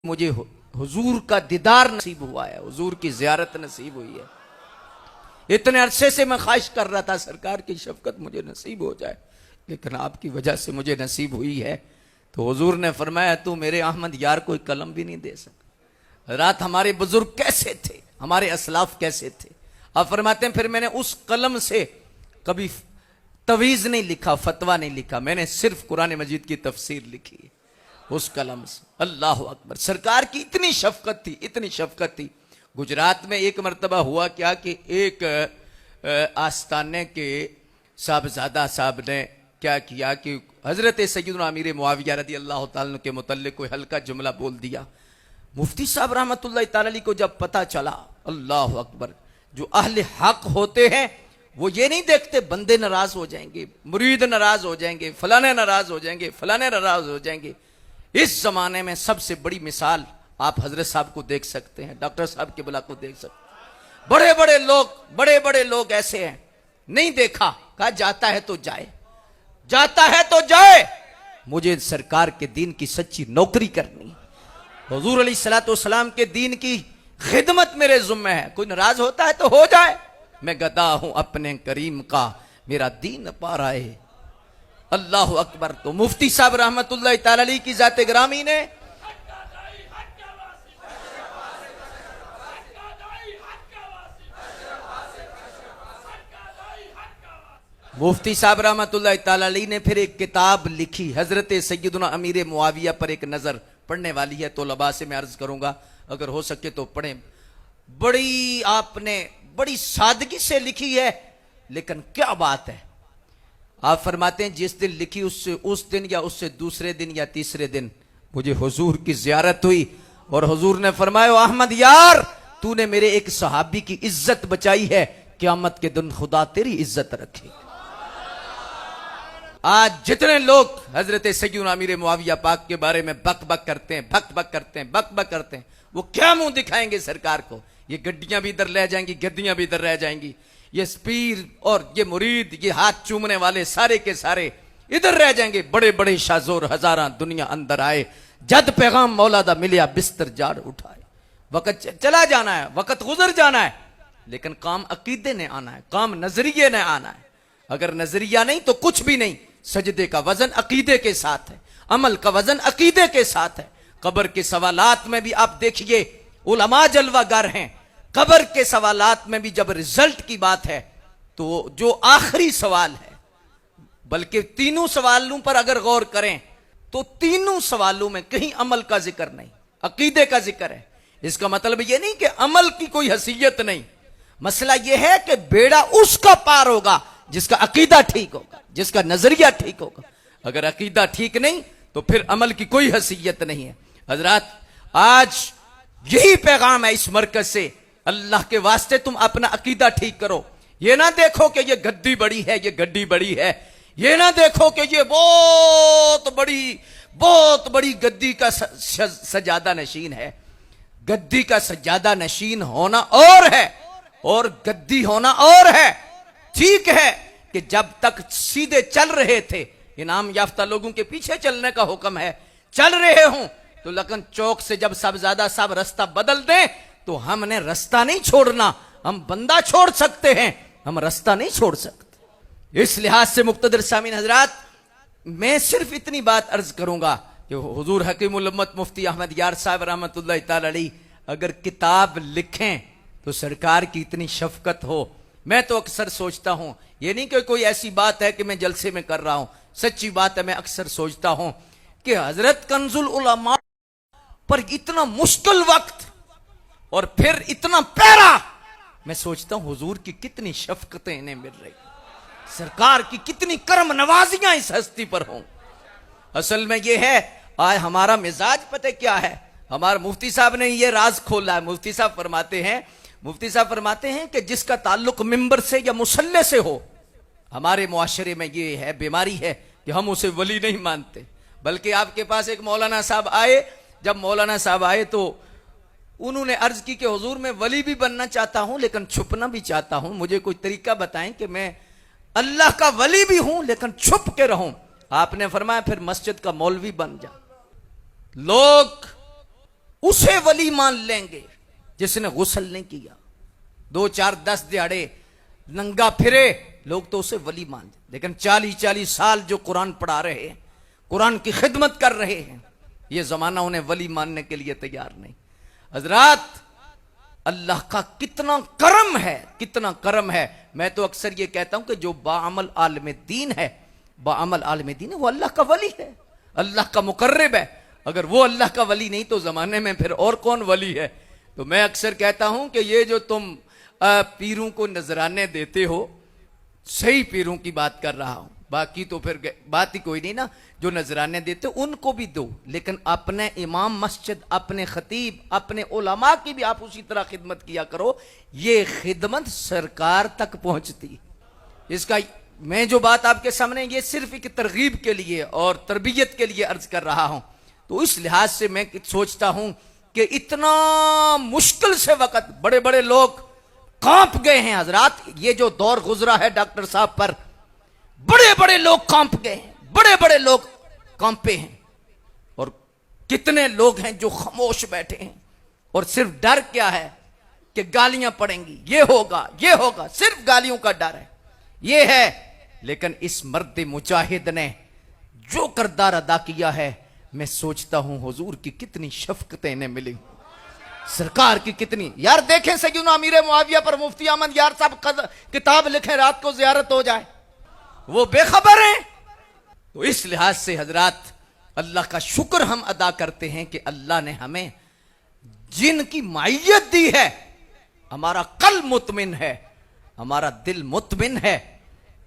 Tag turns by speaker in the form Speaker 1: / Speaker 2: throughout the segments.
Speaker 1: मुझे हुजूर का दीदार नसीब हुआ है, हुजूर की ज़ियारत नसीब हुई है। इतने अरसे से मैं ख्वाहिश कर रहा था सरकार की शफकत मुझे नसीब हो जाए, लेकिन आपकी वजह से मुझे नसीब हुई है। तो हुजूर ने फरमाया तू मेरे अहमद यार कोई कलम भी नहीं दे सका। रात हमारे बुजुर्ग कैसे थे, हमारे असलाफ कैसे थे। आप फरमाते हैं फिर मैंने उस कलम से कभी तवीज़ नहीं लिखा, फतवा नहीं लिखा, मैंने सिर्फ कुरान मजीद की तफसीर लिखी है उस कलम से। अल्लाह अकबर। सरकार की इतनी शफकत थी, इतनी शफकत थी। गुजरात में एक मरतबा हुआ क्या कि एक आस्ताने के साहबजादा साहब ने क्या किया कि हजरत सैयदना अमीर मुआविया रदी अल्लाह ताला के मुतल्लिक कोई हल्का जुमला बोल दिया। मुफ्ती साहब रहमतुल्लाह ताला अलैह को जब पता चला, अल्लाह अकबर, जो अहले हक होते हैं वो ये नहीं देखते बंदे नाराज हो जाएंगे, मुरीद नाराज हो जाएंगे, फलाने नाराज हो जाएंगे, फलाने नाराज हो जाएंगे। इस जमाने में सबसे बड़ी मिसाल आप हजरत साहब को देख सकते हैं, डॉक्टर साहब के बुला को देख सकते हैं। बड़े बड़े लोग ऐसे हैं, नहीं देखा, कहा जाता है तो जाए, जाता है तो जाए। मुझे सरकार के दीन की सच्ची नौकरी करनी, हुजूर अलैहिस्सलातु वस्सलाम के दीन की खिदमत मेरे ज़िम्मे है। कोई नाराज होता है तो हो जाए, मैं गदा हूं अपने करीम का, मेरा दीन पारा है। अल्लाह अकबर। तो मुफ्ती साहब रहमतुल्लाह ताला अलैह की जाते ग्रामी ने मुफ्ती साहब रहमतुल्लाह ताला अलैह ने फिर एक किताब लिखी, हजरत सैयदना अमीर मुआविया पर एक नजर पढ़ने वाली है। तो लबा से मैं अर्ज करूंगा अगर हो सके तो पढ़ें। बड़ी आपने बड़ी सादगी से लिखी है, लेकिन क्या बात है। आप फरमाते हैं जिस दिन लिखी उससे उस दिन या उससे दूसरे दिन या तीसरे दिन मुझे हुजूर की जियारत हुई और हुजूर ने फरमाया अहमद यार तूने मेरे एक सहाबी की इज्जत बचाई है, क़यामत के दिन खुदा तेरी इज्जत रखे। आज जितने लोग हजरत सैयदना अमीर मुआविया पाक के बारे में बक बक करते हैं, बक बक करते हैं, वो क्या मुंह दिखाएंगे सरकार को। ये गड्डियां भी इधर रह जाएंगी, गद्दियां भी इधर रह जाएंगी, ये पीर और ये मुरीद, ये हाथ चूमने वाले सारे के सारे इधर रह जाएंगे। बड़े बड़े शाजोर हजारा दुनिया अंदर आए, जद पैगाम मौलादा मिलिया बिस्तर जाड़ उठाए। वक्त चला जाना है, वक्त गुजर जाना है, लेकिन काम अकीदे ने आना है, काम नजरिए ने आना है। अगर नजरिया नहीं तो कुछ भी नहीं। सजदे का वजन अकीदे के साथ है, अमल का वजन अकीदे के साथ है। कब्र के सवालात में भी आप देखिए उलमा जलवागर हैं। कब्र के सवालात में भी जब रिजल्ट की बात है तो जो आखिरी सवाल है, बल्कि तीनों सवालों पर अगर गौर करें तो तीनों सवालों में कहीं अमल का जिक्र नहीं, अकीदे का जिक्र है। इसका मतलब यह नहीं कि अमल की कोई हैसियत नहीं। मसला यह है कि बेड़ा उसका पार होगा जिसका अकीदा ठीक होगा, जिसका नजरिया ठीक होगा। अगर अकीदा ठीक नहीं तो फिर अमल की कोई हैसियत नहीं है। हजरात आज यही पैगाम है इस मरकज से, अल्लाह के वास्ते तुम अपना अकीदा ठीक करो। ये ना देखो कि ये गद्दी बड़ी है, ये गड्डी बड़ी है, ये ना देखो कि ये बहुत बड़ी गद्दी का सजादा नशीन है। गद्दी का सजादा नशीन होना और है और गद्दी होना और है। ठीक है कि जब तक सीधे चल रहे थे, इनाम याफ्ता लोगों के पीछे चलने का हुक्म है, चल रहे हूं तो लेकिन चौक से जब साहबजादा साहब रास्ता बदल दें तो हमने रास्ता नहीं छोड़ना। हम बंदा छोड़ सकते हैं, हम रास्ता नहीं छोड़ सकते। इस लिहाज से मुक्तदर सामीन हजरात, मैं सिर्फ इतनी बात अर्ज करूंगा कि हुजूर हकीमुल उम्मत मुफ्ती अहमद यार साहब रहमतुल्लाह ताला अलैह अगर किताब लिखें तो सरकार की इतनी शफकत हो। मैं तो अक्सर सोचता हूं, ये नहीं कि कोई ऐसी बात है कि मैं जलसे में कर रहा हूं, सच्ची बात है। मैं अक्सर सोचता हूं कि हजरत कंजुल उलमा पर इतना मुश्किल वक्त और फिर इतना प्यारा, मैं सोचता हूं हुजूर की कितनी शफकतें इन्हें मिल रही, सरकार की कितनी करम नवाजियां इस हस्ती पर हों। असल में यह है आज हमारा मिजाज पता क्या है। हमारे मुफ्ती साहब ने यह राज खोला है। मुफ्ती साहब फरमाते हैं कि जिसका ताल्लुक मिंबर से या मुसल्ले से हो, हमारे मुआशरे में यह है बीमारी है कि हम उसे वली नहीं मानते। बल्कि आपके पास एक मौलाना साहब आए, जब मौलाना साहब आए तो उन्होंने अर्ज की कि हुजूर मैं वली भी बनना चाहता हूं लेकिन छुपना भी चाहता हूं, मुझे कोई तरीका बताएं कि मैं अल्लाह का वली भी हूं लेकिन छुप के रहूं। आपने फरमाया फिर मस्जिद का मौलवी बन जा। लोग उसे वली मान लेंगे जिसने गुस्ल नहीं किया, 2 4 10 दिहाड़े नंगा फिरे, लोग तो उसे वली मान। लेकिन 40-40 साल जो कुरान पढ़ा रहे हैं, कुरान की खिदमत कर रहे हैं, ये जमाना उन्हें वली मानने के लिए तैयार नहीं। हजरात, अल्लाह का कितना करम है, कितना करम है। मैं तो अक्सर ये कहता हूं कि जो बाअमल आलिम दीन है, बाअमल आलिम दीन है, वो अल्लाह का वली है, अल्लाह का मुकर्रब है। अगर वो अल्लाह का वली नहीं तो जमाने में फिर और कौन वली है। तो मैं अक्सर कहता हूं कि ये जो तुम पीरों को नजराने देते हो, सही पीरों की बात कर रहा हूं, बाकी तो फिर बात ही कोई नहीं ना। जो नजराने देते उनको भी दो, लेकिन अपने इमाम मस्जिद, अपने खतीब, अपने उलमा की भी आप उसी तरह खिदमत किया करो। ये खिदमत सरकार तक पहुंचती। इसका मैं जो बात आपके सामने, ये सिर्फ एक तरगीब के लिए और तरबियत के लिए अर्ज कर रहा हूं। तो इस लिहाज से मैं सोचता हूं कि इतना मुश्किल से वक्त, बड़े बड़े लोग कांप गए हैं हजरात। ये जो दौर गुजरा है डॉक्टर साहब पर, बड़े बड़े लोग कांप गए हैं, बड़े बड़े लोग कांपे हैं। और कितने लोग हैं जो खामोश बैठे हैं, और सिर्फ डर क्या है कि गालियां पड़ेंगी, ये होगा, ये होगा, सिर्फ गालियों का डर है, ये है। लेकिन इस मर्द मुजाहिद ने जो किरदार अदा किया है, मैं सोचता हूं हुजूर की कितनी शफकतें इन्हें मिली, सरकार की कितनी। यार देखें सैयदना अमीर मुआविया पर मुफ्ती अहमद यार साहब किताब लिखें, रात को जियारत हो जाए, वो बेखबर हैं। तो इस लिहाज से हजरात, अल्लाह का शुक्र हम अदा करते हैं कि अल्लाह ने हमें जिनकी मायत दी है, हमारा कल मुतमिन है, हमारा दिल मुतमिन है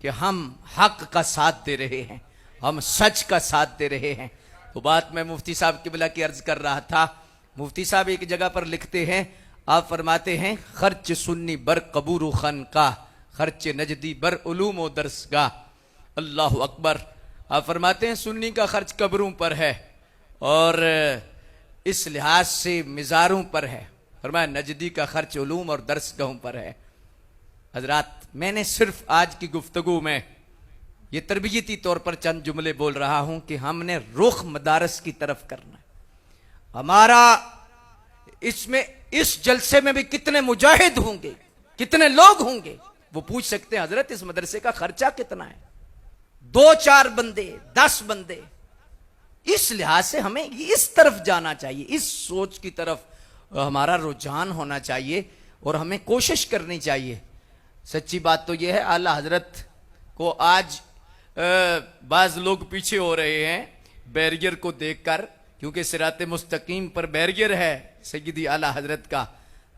Speaker 1: कि हम हक का साथ दे रहे हैं, हम सच का साथ दे रहे हैं। तो बात मैं मुफ्ती साहब किबला की अर्ज कर रहा था। मुफ्ती साहब एक जगह पर लिखते हैं, आप फरमाते हैं, खर्च सुन्नी बर कबूर खन का, खर्च नजदी बर उलूम व दर्स का। अल्लाह अकबर। आप फरमाते हैं सुन्नी का खर्च कब्रों पर है और इस लिहाज से मिजारों पर है, फरमाया नजदी का खर्च उलूम और दर्स गाहों पर है। हजरात, मैंने सिर्फ आज की गुफ्तगू में ये तरबियती तौर पर चंद जुमले बोल रहा हूं कि हमने रुख मदारस की तरफ करना है। हमारा इसमें, इस जलसे में भी कितने मुजाहिद होंगे, कितने लोग होंगे, वो पूछ सकते हैं हजरत इस मदरसे का खर्चा कितना है, 2-4 बंदे, 10 बंदे। इस लिहाज से हमें इस तरफ जाना चाहिए, इस सोच की तरफ हमारा रुझान होना चाहिए और हमें कोशिश करनी चाहिए। सच्ची बात तो यह है, आला हजरत को आज बाज लोग पीछे हो रहे हैं बैरियर को देखकर, क्योंकि सिराते मुस्तकीम पर बैरियर है सैयदी आला हजरत का।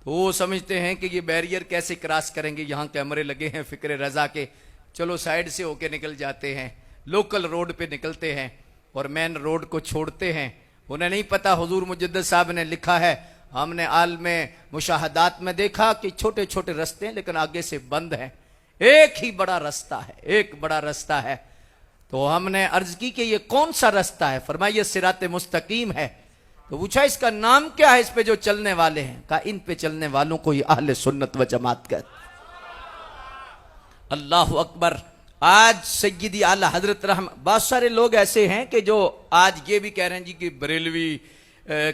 Speaker 1: तो वो समझते हैं कि ये बैरियर कैसे क्रॉस करेंगे, यहाँ कैमरे लगे हैं फिक्र रजा के, चलो साइड से होके निकल जाते हैं, लोकल रोड पे निकलते हैं और मेन रोड को छोड़ते हैं। उन्हें नहीं पता हुजूर मुजद्दिद साहब ने लिखा है, हमने आल में मुशाहदात में देखा कि छोटे छोटे रास्ते हैं लेकिन आगे से बंद हैं, एक ही बड़ा रास्ता है, एक बड़ा रास्ता है। तो हमने अर्ज की कि ये कौन सा रास्ता है, फरमाइए सिराते मुस्तकीम है। तो पूछा इसका नाम क्या है, इस पे जो चलने वाले हैं, कहा इन पे चलने वालों को ये अहले सुन्नत व जमात कहते। अल्लाह अकबर। आज सैयदी आला हजरत रहम, बहुत सारे लोग ऐसे हैं कि जो आज ये भी कह रहे हैं जी कि बरेलवी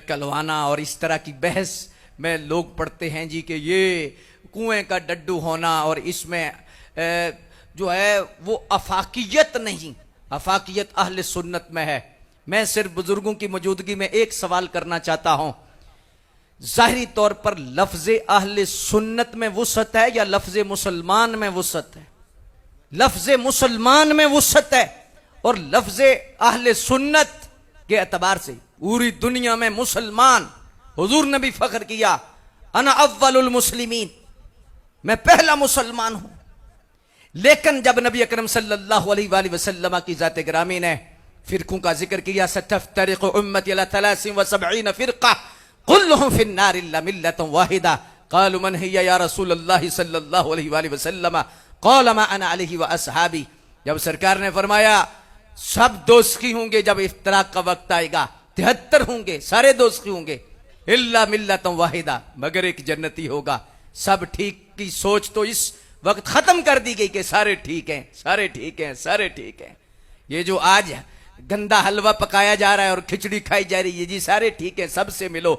Speaker 1: कलवाना और इस तरह की बहस में लोग पढ़ते हैं जी कि ये कुएं का डड्डू होना और इसमें जो है वो अफाकियत नहीं, अफाकियत अहले सुन्नत में है। मैं सिर्फ बुजुर्गों की मौजूदगी में एक सवाल करना चाहता हूं, जाहिरी तौर पर लफ्ज़े अहले सुन्नत में वुसअत है या लफ्ज़े मुसलमान में वुसअत है? लफ्ज़े मुसलमान में वुसअत है और लफ्ज़े अहले सुन्नत के एतबार से पूरी दुनिया में मुसलमान, हुजूर ने भी फख्र किया, अना अव्वलुल मुस्लिमीन, मैं पहला मुसलमान हूं। लेकिन जब नबी अकरम सल्लल्लाहु अलैहि वसल्लम की जात गिरामी ने फिरकों का जिक्र किया, सतफ्तरिकु उम्मती अला 73 फिरका कुल्लुहुम फिन्नार इल्ला मिल्लतन वाहिदा, क़ालू मन हिया या रसूलल्लाह सल्लल्लाहु अलैहि वसल्लम, क़ाल मा अना अलैहि व अस्हाबी। जब सरकार ने फरमाया सब दोस्ती होंगे, जब इफ्तराक का वक्त आएगा 73 होंगे, सारे दोस्ती होंगे, इल्ला मिल्लतन वाहिदा, मगर एक जन्नती होगा। सब ठीक की सोच तो इस वक्त खत्म कर दी गई कि सारे ठीक हैं, सारे ठीक हैं, सारे ठीक हैं। ये जो आज गंदा हलवा पकाया जा रहा है और खिचड़ी खाई जा रही है, जी सारे ठीक हैं, सबसे मिलो।